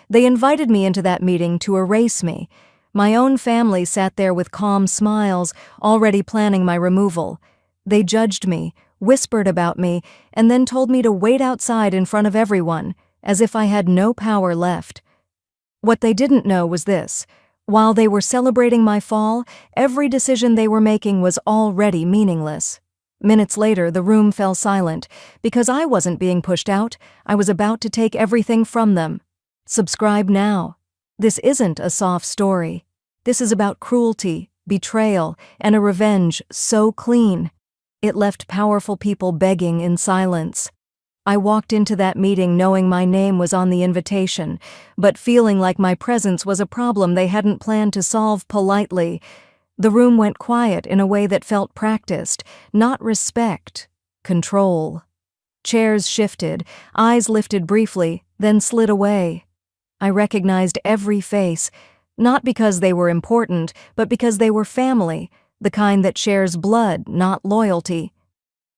They invited me into that meeting to erase me. My own family sat there with calm smiles, already planning my removal. They judged me, whispered about me, and then told me to wait outside in front of everyone, as if I had no power left. What they didn't know was this: while they were celebrating my fall, every decision they were making was already meaningless. Minutes later, the room fell silent. Because I wasn't being pushed out, I was about to take everything from them. Subscribe now. This isn't a soft story. This is about cruelty, betrayal, and a revenge so clean. It left powerful people begging in silence. I walked into that meeting knowing my name was on the invitation, but feeling like my presence was a problem they hadn't planned to solve politely. The room went quiet in a way that felt practiced, not respect, control. Chairs shifted, eyes lifted briefly, then slid away. I recognized every face, not because they were important, but because they were family, the kind that shares blood, not loyalty.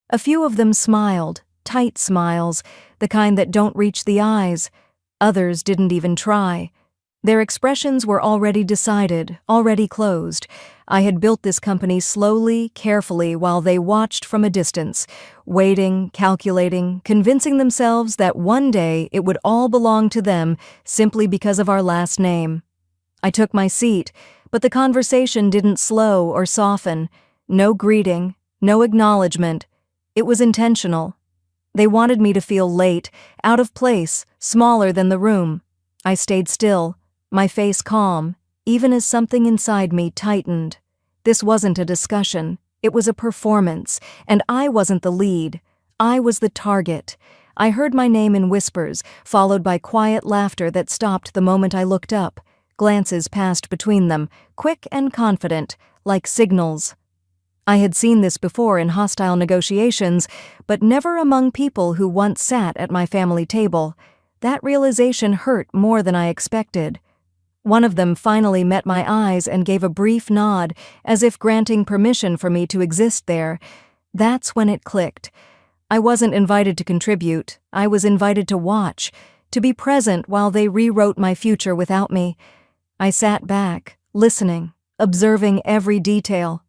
A few of them smiled, tight smiles, the kind that don't reach the eyes. Others didn't even try. Their expressions were already decided, already closed. I had built this company slowly, carefully, while they watched from a distance, waiting, calculating, convincing themselves that one day it would all belong to them simply because of our last name. I took my seat, but the conversation didn't slow or soften. No greeting, no acknowledgement. It was intentional. They wanted me to feel late, out of place, smaller than the room. I stayed still, my face calm, even as something inside me tightened. This wasn't a discussion, it was a performance, and I wasn't the lead. I was the target. I heard my name in whispers, followed by quiet laughter that stopped the moment I looked up. Glances passed between them, quick and confident, like signals. I had seen this before in hostile negotiations, but never among people who once sat at my family table. That realization hurt more than I expected. One of them finally met my eyes and gave a brief nod, as if granting permission for me to exist there. That's when it clicked. I wasn't invited to contribute. I was invited to watch, to be present while they rewrote my future without me. I sat back, listening, observing every detail.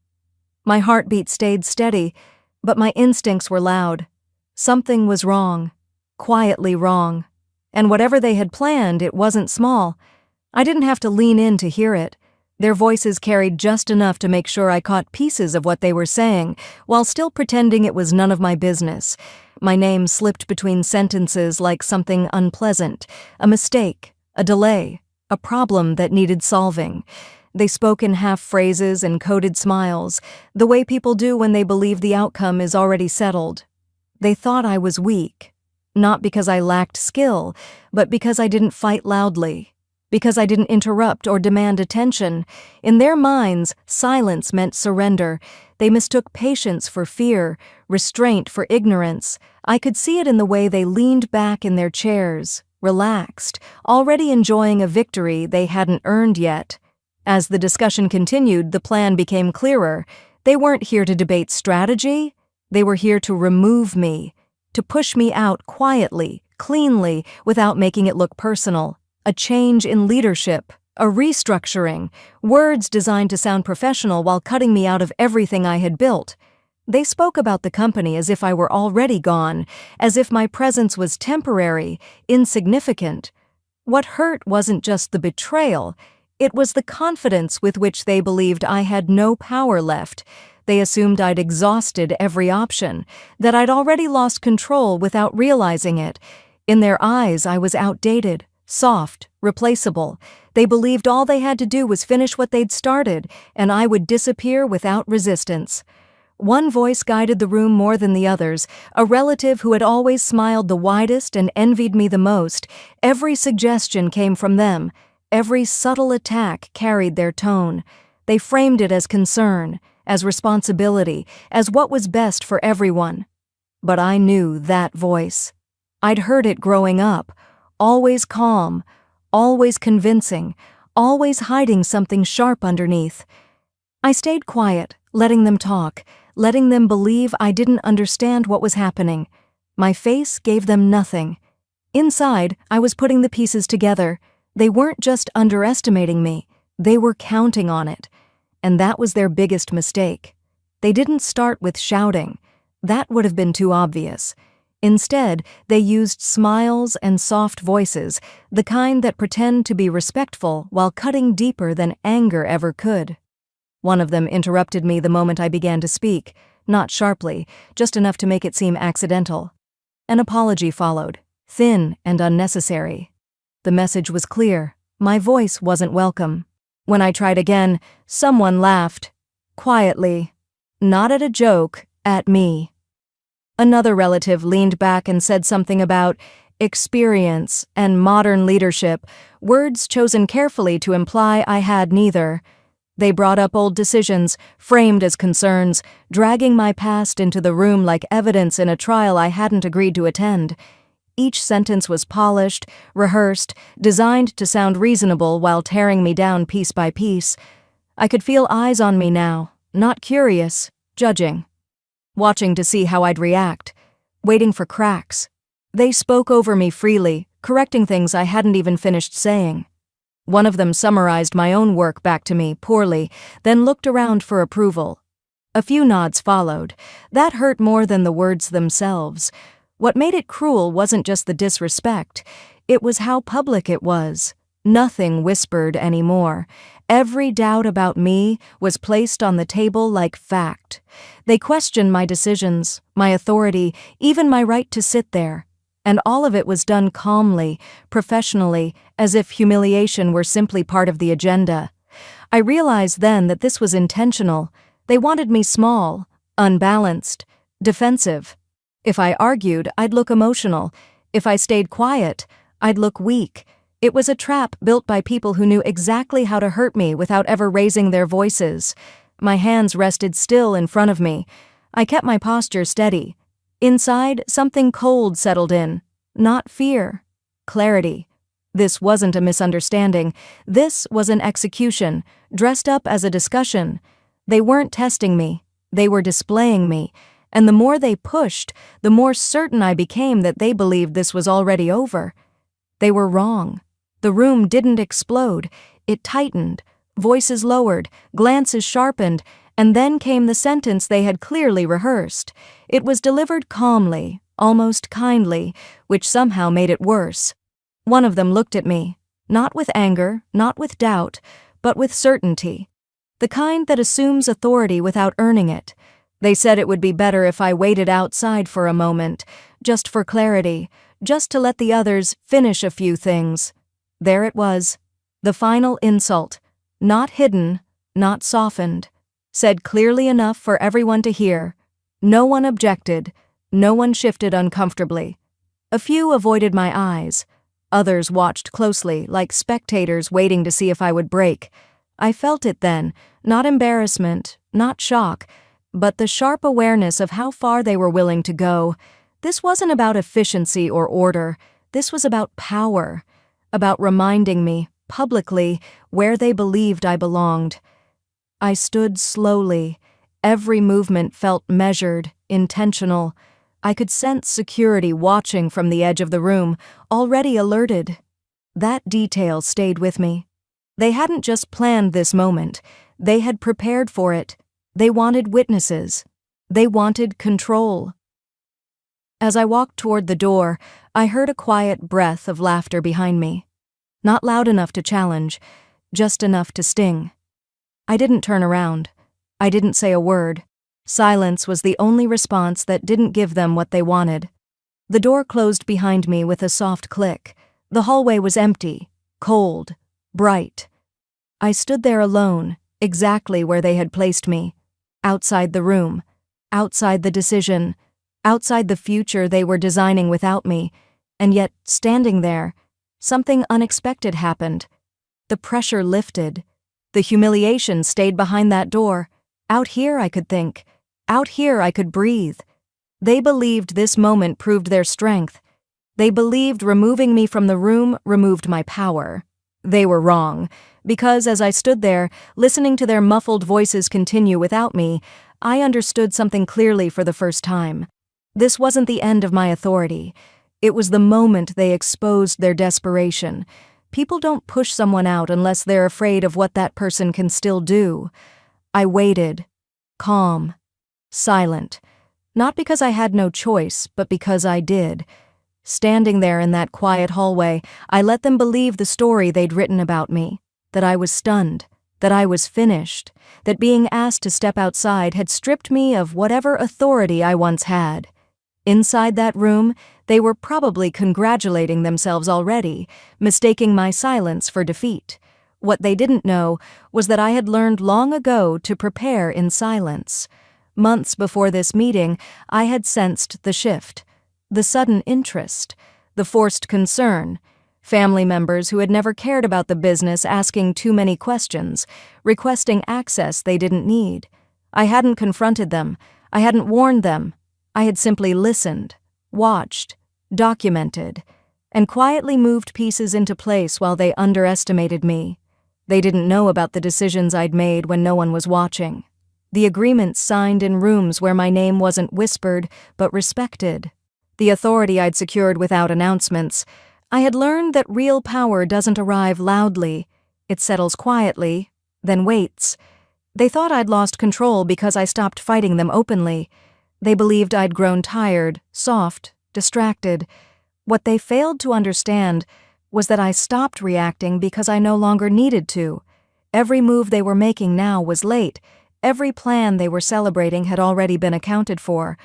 My heartbeat stayed steady, but my instincts were loud. Something was wrong, quietly wrong. And whatever they had planned, it wasn't small. I didn't have to lean in to hear it. Their voices carried just enough to make sure I caught pieces of what they were saying, while still pretending it was none of my business. My name slipped between sentences like something unpleasant, a mistake, a delay, a problem that needed solving. They spoke in half-phrases and coded smiles, the way people do when they believe the outcome is already settled. They thought I was weak, not because I lacked skill, but because I didn't fight loudly, because I didn't interrupt or demand attention. In their minds, silence meant surrender. They mistook patience for fear, restraint for ignorance. I could see it in the way they leaned back in their chairs, relaxed, already enjoying a victory they hadn't earned yet. As the discussion continued, the plan became clearer. They weren't here to debate strategy. They were here to remove me, to push me out quietly, cleanly, without making it look personal. A change in leadership, a restructuring, words designed to sound professional while cutting me out of everything I had built. They spoke about the company as if I were already gone, as if my presence was temporary, insignificant. What hurt wasn't just the betrayal. It was the confidence with which they believed I had no power left. They assumed I'd exhausted every option, that I'd already lost control without realizing it. In their eyes, I was outdated, soft, replaceable. They believed all they had to do was finish what they'd started, and I would disappear without resistance. One voice guided the room more than the others, a relative who had always smiled the widest and envied me the most. Every suggestion came from them. Every subtle attack carried their tone. They framed it as concern, as responsibility, as what was best for everyone. But I knew that voice. I'd heard it growing up, always calm, always convincing, always hiding something sharp underneath. I stayed quiet, letting them talk, letting them believe I didn't understand what was happening. My face gave them nothing. Inside, I was putting the pieces together. They weren't just underestimating me, they were counting on it. And that was their biggest mistake. They didn't start with shouting. That would have been too obvious. Instead, they used smiles and soft voices, the kind that pretend to be respectful while cutting deeper than anger ever could. One of them interrupted me the moment I began to speak, not sharply, just enough to make it seem accidental. An apology followed, thin and unnecessary. The message was clear. My voice wasn't welcome. When I tried again, someone laughed. Quietly. Not at a joke, at me. Another relative leaned back and said something about experience and modern leadership, words chosen carefully to imply I had neither. They brought up old decisions, framed as concerns, dragging my past into the room like evidence in a trial I hadn't agreed to attend. Each sentence was polished, rehearsed, designed to sound reasonable while tearing me down piece by piece. I could feel eyes on me now, not curious, judging. Watching to see how I'd react, waiting for cracks. They spoke over me freely, correcting things I hadn't even finished saying. One of them summarized my own work back to me poorly, then looked around for approval. A few nods followed. That hurt more than the words themselves. What made it cruel wasn't just the disrespect, it was how public it was. Nothing whispered anymore. Every doubt about me was placed on the table like fact. They questioned my decisions, my authority, even my right to sit there. And all of it was done calmly, professionally, as if humiliation were simply part of the agenda. I realized then that this was intentional. They wanted me small, unbalanced, defensive. If I argued, I'd look emotional. If I stayed quiet, I'd look weak. It was a trap built by people who knew exactly how to hurt me without ever raising their voices. My hands rested still in front of me. I kept my posture steady. Inside, something cold settled in. Not fear. Clarity. This wasn't a misunderstanding. This was an execution, dressed up as a discussion. They weren't testing me. They were displaying me. And the more they pushed, the more certain I became that they believed this was already over. They were wrong. The room didn't explode. It tightened. Voices lowered, glances sharpened, and then came the sentence they had clearly rehearsed. It was delivered calmly, almost kindly, which somehow made it worse. One of them looked at me, not with anger, not with doubt, but with certainty. The kind that assumes authority without earning it. They said it would be better if I waited outside for a moment, just for clarity, just to let the others finish a few things. There it was. The final insult. Not hidden, not softened. Said clearly enough for everyone to hear. No one objected. No one shifted uncomfortably. A few avoided my eyes. Others watched closely, like spectators waiting to see if I would break. I felt it then, not embarrassment, not shock, but the sharp awareness of how far they were willing to go. This wasn't about efficiency or order. This was about power, about reminding me, publicly, where they believed I belonged. I stood slowly. Every movement felt measured, intentional. I could sense security watching from the edge of the room, already alerted. That detail stayed with me. They hadn't just planned this moment. They had prepared for it. They wanted witnesses. They wanted control. As I walked toward the door, I heard a quiet breath of laughter behind me. Not loud enough to challenge, just enough to sting. I didn't turn around. I didn't say a word. Silence was the only response that didn't give them what they wanted. The door closed behind me with a soft click. The hallway was empty, cold, bright. I stood there alone, exactly where they had placed me. Outside the room, outside the decision, outside the future they were designing without me, and yet, standing there, something unexpected happened. The pressure lifted. The humiliation stayed behind that door. Out here, I could think. Out here, I could breathe. They believed this moment proved their strength. They believed removing me from the room removed my power. They were wrong, because as I stood there, listening to their muffled voices continue without me, I understood something clearly for the first time. This wasn't the end of my authority. It was the moment they exposed their desperation. People don't push someone out unless they're afraid of what that person can still do. I waited, calm, silent, not because I had no choice, but because I did. Standing there in that quiet hallway, I let them believe the story they'd written about me, that I was stunned, that I was finished, that being asked to step outside had stripped me of whatever authority I once had. Inside that room, they were probably congratulating themselves already, mistaking my silence for defeat. What they didn't know was that I had learned long ago to prepare in silence. Months before this meeting, I had sensed the shift, the sudden interest, the forced concern, family members who had never cared about the business asking too many questions, requesting access they didn't need. I hadn't confronted them. I hadn't warned them. I had simply listened, watched, documented, and quietly moved pieces into place while they underestimated me. They didn't know about the decisions I'd made when no one was watching. The agreements signed in rooms where my name wasn't whispered, but respected. The authority I'd secured without announcements. I had learned that real power doesn't arrive loudly. It settles quietly, then waits. They thought I'd lost control because I stopped fighting them openly. They believed I'd grown tired, soft, distracted. What they failed to understand was that I stopped reacting because I no longer needed to. Every move they were making now was late. Every plan they were celebrating had already been accounted for.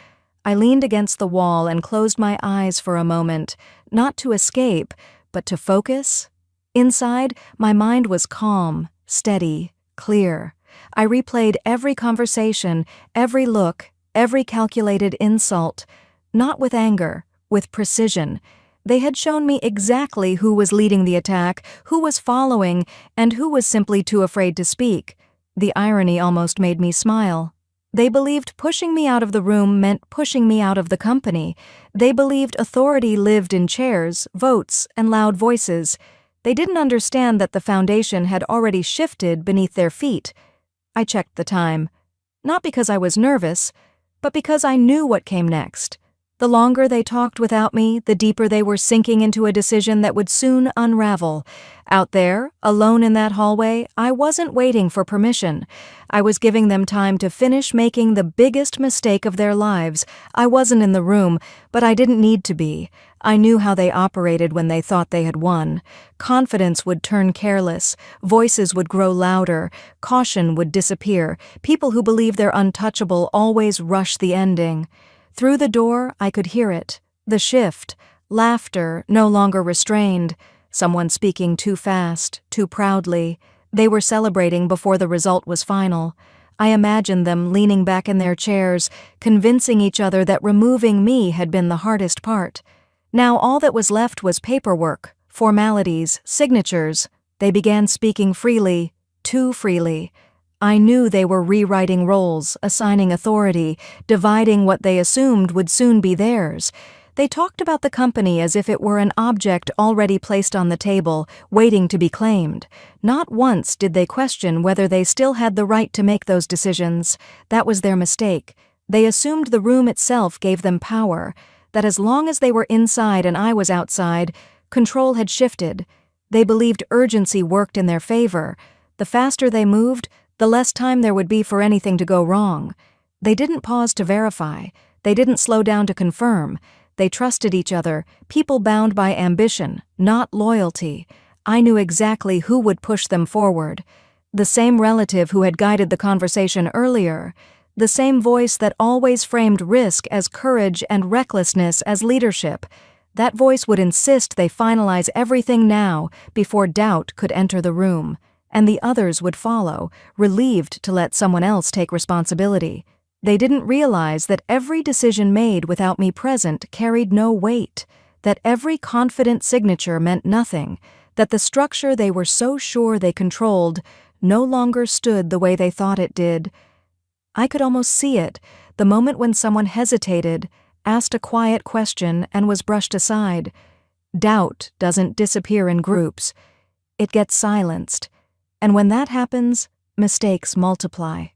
I leaned against the wall and closed my eyes for a moment, not to escape, but to focus. Inside, my mind was calm, steady, clear. I replayed every conversation, every look, every calculated insult, not with anger, with precision. They had shown me exactly who was leading the attack, who was following, and who was simply too afraid to speak. The irony almost made me smile. They believed pushing me out of the room meant pushing me out of the company. They believed authority lived in chairs, votes, and loud voices. They didn't understand that the foundation had already shifted beneath their feet. I checked the time. Not because I was nervous, but because I knew what came next. The longer they talked without me, the deeper they were sinking into a decision that would soon unravel. Out there, alone in that hallway, I wasn't waiting for permission. I was giving them time to finish making the biggest mistake of their lives. I wasn't in the room, but I didn't need to be. I knew how they operated when they thought they had won. Confidence would turn careless, voices would grow louder, caution would disappear. People who believe they're untouchable always rush the ending. Through the door, I could hear it. The shift. Laughter, no longer restrained. Someone speaking too fast, too proudly. They were celebrating before the result was final. I imagined them leaning back in their chairs, convincing each other that removing me had been the hardest part. Now all that was left was paperwork, formalities, signatures. They began speaking freely, too freely. I knew they were rewriting roles, assigning authority, dividing what they assumed would soon be theirs. They talked about the company as if it were an object already placed on the table, waiting to be claimed. Not once did they question whether they still had the right to make those decisions. That was their mistake. They assumed the room itself gave them power, that as long as they were inside and I was outside, control had shifted. They believed urgency worked in their favor. The faster they moved, the less time there would be for anything to go wrong. They didn't pause to verify. They didn't slow down to confirm. They trusted each other, people bound by ambition, not loyalty. I knew exactly who would push them forward. The same relative who had guided the conversation earlier. The same voice that always framed risk as courage and recklessness as leadership. That voice would insist they finalize everything now before doubt could enter the room. And the others would follow, relieved to let someone else take responsibility. They didn't realize that every decision made without me present carried no weight, that every confident signature meant nothing, that the structure they were so sure they controlled no longer stood the way they thought it did. I could almost see it, the moment when someone hesitated, asked a quiet question, and was brushed aside. Doubt doesn't disappear in groups. It gets silenced. And when that happens, mistakes multiply.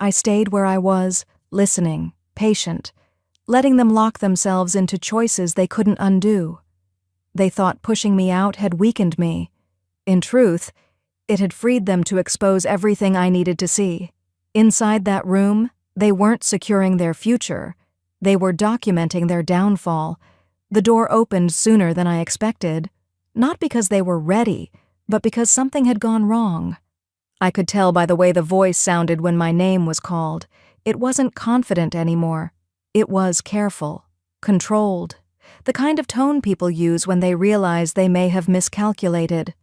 I stayed where I was, listening, patient, letting them lock themselves into choices they couldn't undo. They thought pushing me out had weakened me. In truth, it had freed them to expose everything I needed to see. Inside that room, they weren't securing their future. They were documenting their downfall. The door opened sooner than I expected, not because they were ready, but because something had gone wrong. I could tell by the way the voice sounded when my name was called. It wasn't confident anymore. It was careful, controlled, the kind of tone people use when they realize they may have miscalculated.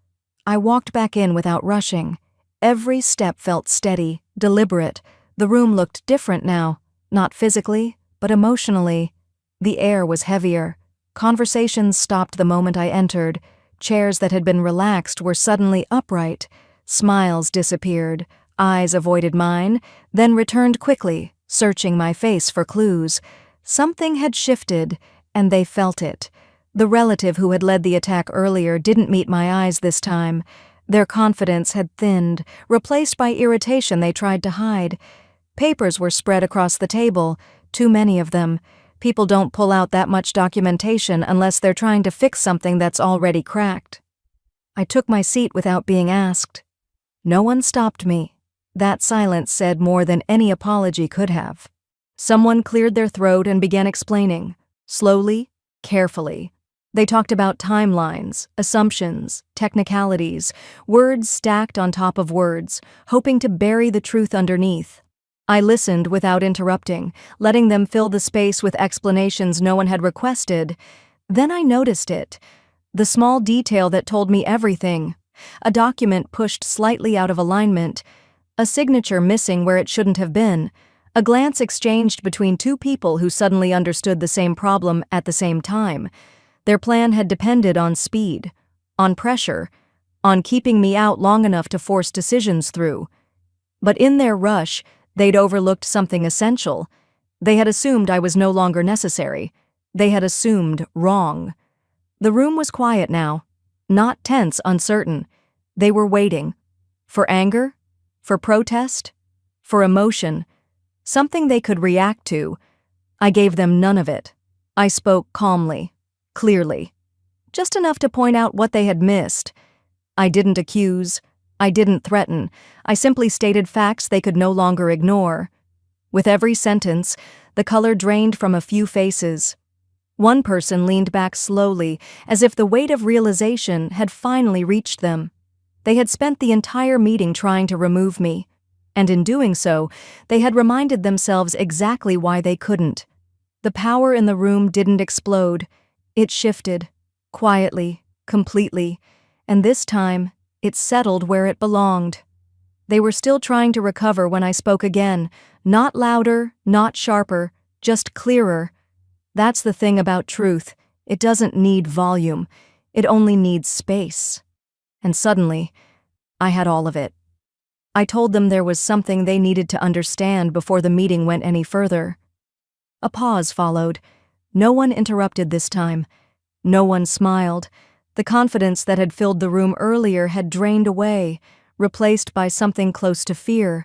I walked back in without rushing. Every step felt steady, deliberate. The room looked different now, not physically, but emotionally. The air was heavier. Conversations stopped the moment I entered. Chairs that had been relaxed were suddenly upright. Smiles disappeared. Eyes avoided mine, then returned quickly, searching my face for clues. Something had shifted, and they felt it. The relative who had led the attack earlier didn't meet my eyes this time. Their confidence had thinned, replaced by irritation they tried to hide. Papers were spread across the table, too many of them. People don't pull out that much documentation unless they're trying to fix something that's already cracked. I took my seat without being asked. No one stopped me. That silence said more than any apology could have. Someone cleared their throat and began explaining, slowly, carefully. They talked about timelines, assumptions, technicalities, words stacked on top of words, hoping to bury the truth underneath. I listened without interrupting, letting them fill the space with explanations no one had requested. Then I noticed it. The small detail that told me everything. A document pushed slightly out of alignment. A signature missing where it shouldn't have been. A glance exchanged between two people who suddenly understood the same problem at the same time. Their plan had depended on speed, on pressure, on keeping me out long enough to force decisions through. But in their rush, they'd overlooked something essential. They had assumed I was no longer necessary. They had assumed wrong. The room was quiet now, not tense, uncertain. They were waiting. For anger? For protest? For emotion? Something they could react to. I gave them none of it. I spoke calmly, clearly. Just enough to point out what they had missed. I didn't accuse. I didn't threaten. I simply stated facts they could no longer ignore. With every sentence, the color drained from a few faces. One person leaned back slowly, as if the weight of realization had finally reached them. They had spent the entire meeting trying to remove me, and in doing so, they had reminded themselves exactly why they couldn't. The power in the room didn't explode. It shifted, quietly, completely, and this time, it settled where it belonged. They were still trying to recover when I spoke again, not louder, not sharper, just clearer. That's the thing about truth. It doesn't need volume. It only needs space. And suddenly, I had all of it. I told them there was something they needed to understand before the meeting went any further. A pause followed. No one interrupted this time. No one smiled. The confidence that had filled the room earlier had drained away, replaced by something close to fear.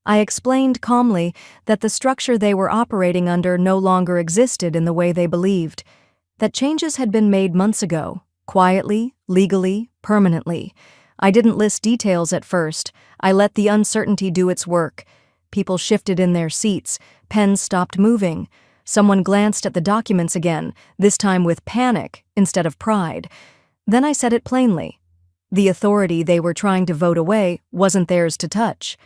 I explained calmly that the structure they were operating under no longer existed in the way they believed, that changes had been made months ago, quietly, legally, permanently. I didn't list details at first. I let the uncertainty do its work. People shifted in their seats, pens stopped moving. Someone glanced at the documents again, this time with panic instead of pride. Then I said it plainly. The authority they were trying to vote away wasn't theirs to touch.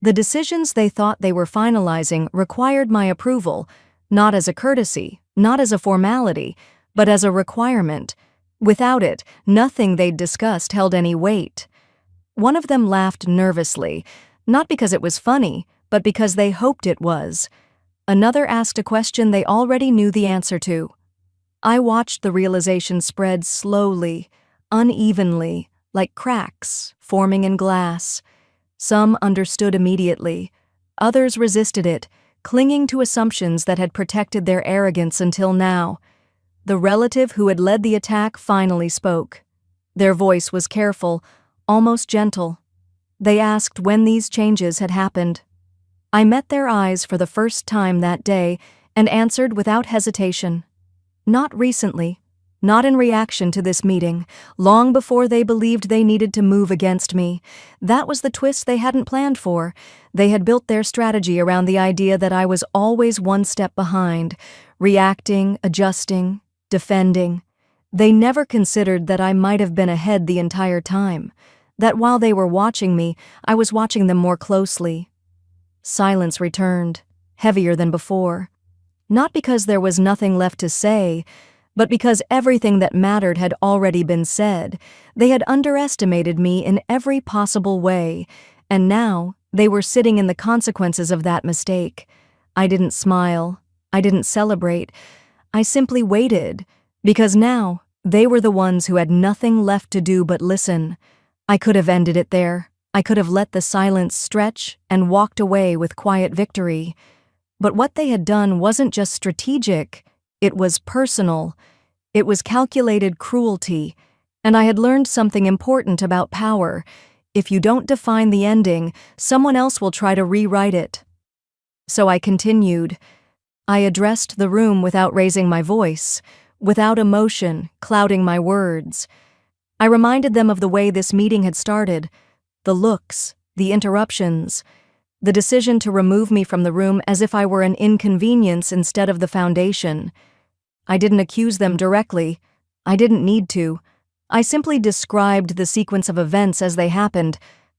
The decisions they thought they were finalizing required my approval, not as a courtesy, not as a formality, but as a requirement. Without it, nothing they'd discussed held any weight. One of them laughed nervously, not because it was funny, but because they hoped it was. Another asked a question they already knew the answer to. I watched the realization spread slowly, unevenly, like cracks forming in glass. Some understood immediately. Others resisted it, clinging to assumptions that had protected their arrogance until now. The relative who had led the attack finally spoke. Their voice was careful, almost gentle. They asked when these changes had happened. I met their eyes for the first time that day and answered without hesitation. Not recently, not in reaction to this meeting, long before they believed they needed to move against me. That was the twist they hadn't planned for. They had built their strategy around the idea that I was always one step behind, reacting, adjusting, defending. They never considered that I might have been ahead the entire time, that while they were watching me, I was watching them more closely. Silence returned, heavier than before. Not because there was nothing left to say, but because everything that mattered had already been said. They had underestimated me in every possible way, and now they were sitting in the consequences of that mistake. I didn't smile. I didn't celebrate. I simply waited, because now they were the ones who had nothing left to do but listen. I could have ended it there. I could have let the silence stretch and walked away with quiet victory. But what they had done wasn't just strategic. It was personal. It was calculated cruelty. And I had learned something important about power. If you don't define the ending, someone else will try to rewrite it. So I continued. I addressed the room without raising my voice, without emotion clouding my words. I reminded them of the way this meeting had started, the looks, the interruptions, the decision to remove me from the room as if I were an inconvenience instead of the foundation. I didn't accuse them directly. I didn't need to. I simply described the sequence of events as they happened.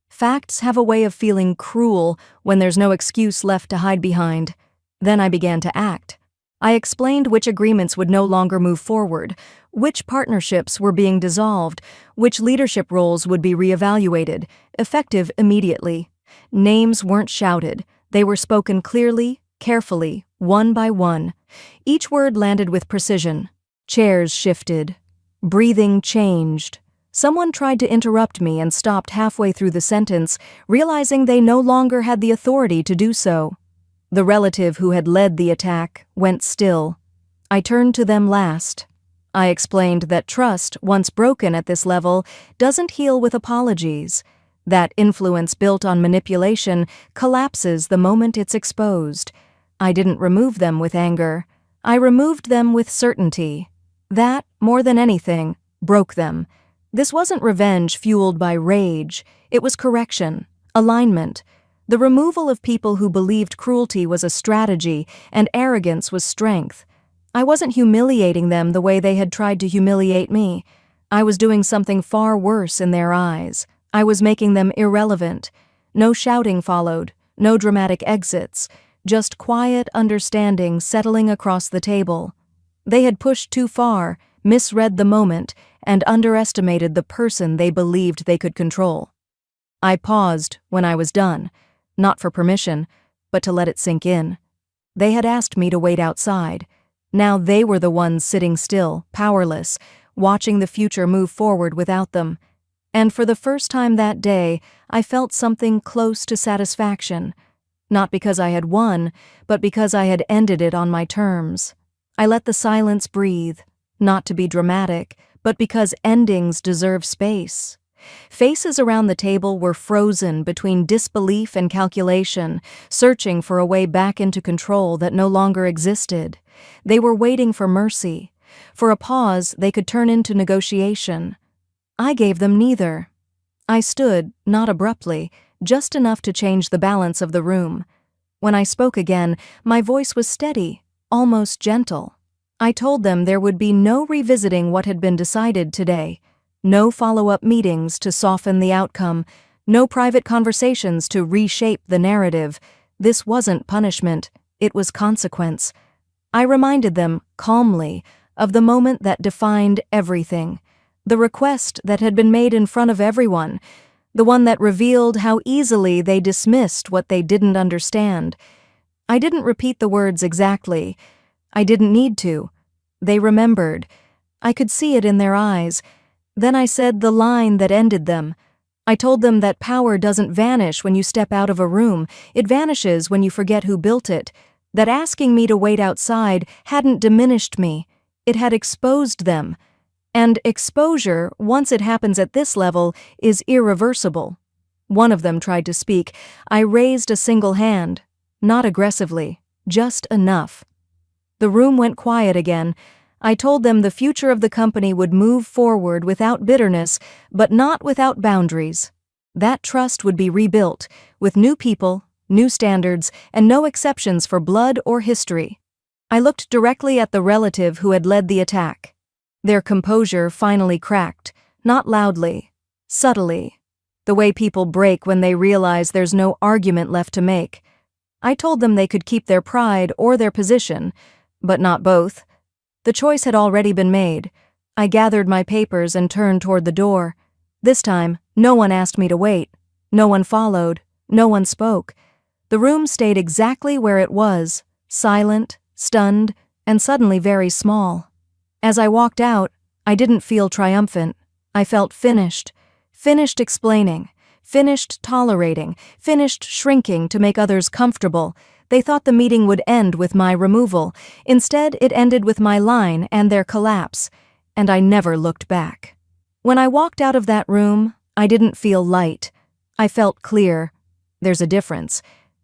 Facts have a way of feeling cruel when there's no excuse left to hide behind. Then I began to act. I explained which agreements would no longer move forward, which partnerships were being dissolved, which leadership roles would be reevaluated, effective immediately. Names weren't shouted. They were spoken clearly, carefully, one by one. Each word landed with precision. Chairs shifted. Breathing changed. Someone tried to interrupt me and stopped halfway through the sentence, realizing they no longer had the authority to do so. The relative who had led the attack went still. I turned to them last. I explained that trust, once broken at this level, doesn't heal with apologies. That influence built on manipulation collapses the moment it's exposed. I didn't remove them with anger. I removed them with certainty. That, more than anything, broke them. This wasn't revenge fueled by rage. It was correction, alignment. The removal of people who believed cruelty was a strategy and arrogance was strength. I wasn't humiliating them the way they had tried to humiliate me. I was doing something far worse in their eyes. I was making them irrelevant. No shouting followed, no dramatic exits, just quiet understanding settling across the table. They had pushed too far, misread the moment, and underestimated the person they believed they could control. I paused when I was done, not for permission, but to let it sink in. They had asked me to wait outside. Now they were the ones sitting still, powerless, watching the future move forward without them. And for the first time that day, I felt something close to satisfaction. Not because I had won, but because I had ended it on my terms. I let the silence breathe, not to be dramatic, but because endings deserve space. Faces around the table were frozen between disbelief and calculation, searching for a way back into control that no longer existed. They were waiting for mercy, for a pause they could turn into negotiation. I gave them neither. I stood, not abruptly, just enough to change the balance of the room. When I spoke again, my voice was steady, almost gentle. I told them there would be no revisiting what had been decided today, no follow-up meetings to soften the outcome, no private conversations to reshape the narrative. This wasn't punishment, it was consequence. I reminded them, calmly, of the moment that defined everything, the request that had been made in front of everyone, the one that revealed how easily they dismissed what they didn't understand. I didn't repeat the words exactly. I didn't need to. They remembered. I could see it in their eyes. Then I said the line that ended them. I told them that power doesn't vanish when you step out of a room. It vanishes when you forget who built it. That asking me to wait outside hadn't diminished me. It had exposed them. And exposure, once it happens at this level, is irreversible. One of them tried to speak. I raised a single hand. Not aggressively, just enough. The room went quiet again. I told them the future of the company would move forward without bitterness, but not without boundaries. That trust would be rebuilt, with new people, new standards, and no exceptions for blood or history. I looked directly at the relative who had led the attack. Their composure finally cracked, not loudly, subtly, the way people break when they realize there's no argument left to make. I told them they could keep their pride or their position, but not both. The choice had already been made. I gathered my papers and turned toward the door. This time, no one asked me to wait. No one followed. No one spoke. The room stayed exactly where it was, silent, stunned, and suddenly very small. As I walked out, I didn't feel triumphant. I felt finished. Finished explaining. Finished tolerating. Finished shrinking to make others comfortable. They thought the meeting would end with my removal. Instead, it ended with my line and their collapse. And I never looked back. When I walked out of that room, I didn't feel light. I felt clear. There's a difference.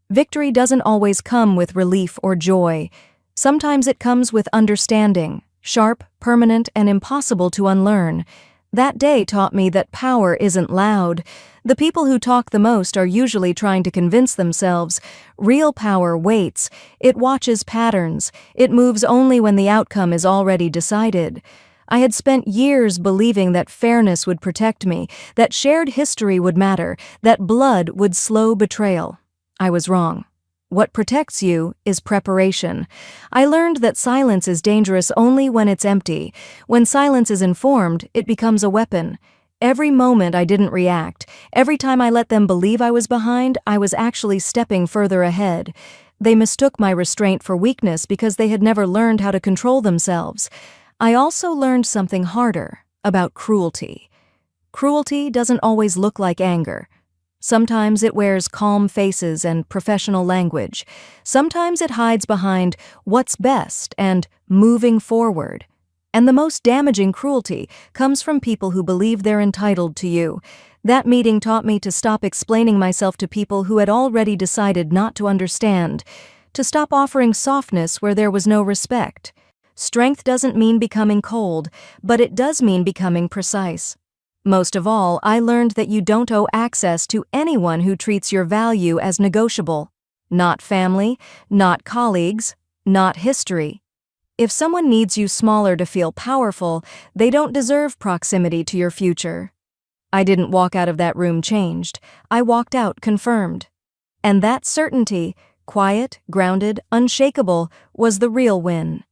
Victory doesn't always come with relief or joy. Sometimes it comes with understanding, sharp, permanent, and impossible to unlearn. That day taught me that power isn't loud. The people who talk the most are usually trying to convince themselves. Real power waits. It watches patterns. It moves only when the outcome is already decided. I had spent years believing that fairness would protect me, that shared history would matter, that blood would slow betrayal. I was wrong. What protects you is preparation. I learned that silence is dangerous only when it's empty. When silence is informed, it becomes a weapon. Every moment I didn't react, every time I let them believe I was behind, I was actually stepping further ahead. They mistook my restraint for weakness because they had never learned how to control themselves. I also learned something harder, about cruelty. Cruelty doesn't always look like anger. Sometimes it wears calm faces and professional language. Sometimes it hides behind what's best and moving forward. And the most damaging cruelty comes from people who believe they're entitled to you. That meeting taught me to stop explaining myself to people who had already decided not to understand, to stop offering softness where there was no respect. Strength doesn't mean becoming cold, but it does mean becoming precise. Most of all, I learned that you don't owe access to anyone who treats your value as negotiable. Not family, not colleagues, not history. If someone needs you smaller to feel powerful, they don't deserve proximity to your future. I didn't walk out of that room changed. I walked out confirmed. And that certainty, quiet, grounded, unshakable, was the real win.